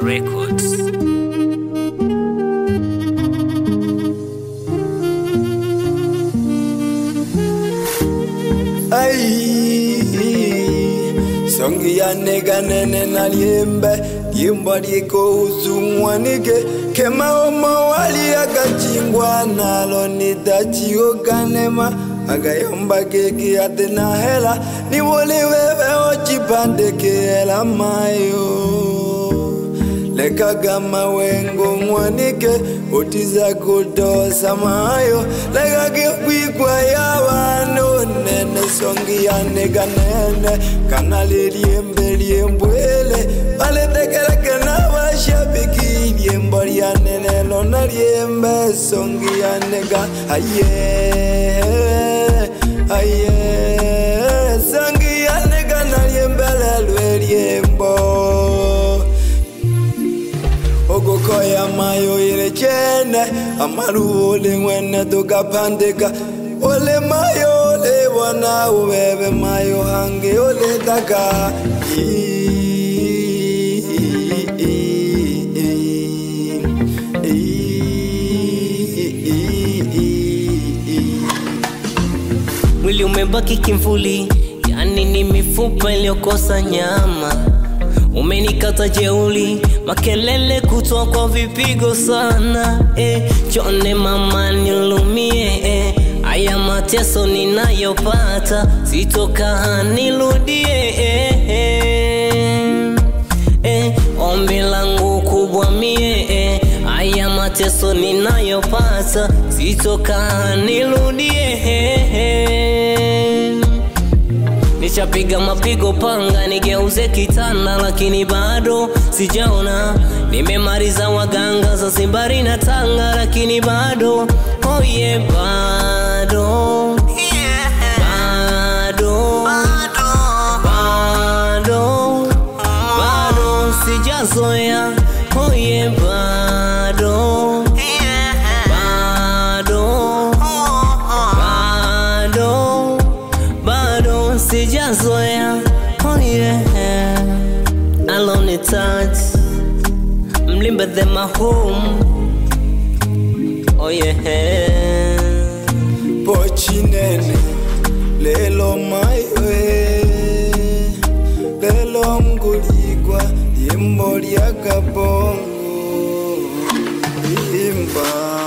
Records. Songi ya nega nene na liembe Yimba liko usumwanike Kema omo wali agachingwa Nalo nitachi okanema Agayomba keki atena hela Ni wole wewe ochipande hela mayo Leka gama wengo mwanike Otiza kutosa mayo Leka kipikwa ya wano Nene songi ya nega nene Kanali liembe liembwele Wale tekeleke na washabiki Liembo ya nene lona liembe Songi ya nega aye aye Songi ya nega na liembe lelwe liembo Ogokoya mayo ile chene Amaru ole mwene toka pandeka Ole mayo ole wana uwebe mayo hange ole taka Mwili umebaki kimvuli, yani ni mifupa iliyokosa nyama. Umenikata jeuli, makelele kutoa kwa vipigo sana. Chone mama nilumie, haya mateso ninayopata, sitoka nirudie. Ombi langu kubwa mie, haya mateso ninayopata, sitoka nirudie. Nishapiga mapigo panga nigeuze kitanda lakini bado sijaona. Nimemaliza waganga za Zimbari na Tanga lakini bado oh yeah bado bado sijazoea oh yeah bado sijazoea oh yeah alone touch mlimba them my home oh yeah Pochi nene lelo maiwe Lelo mguligwa Yimbo lya kabongo Imba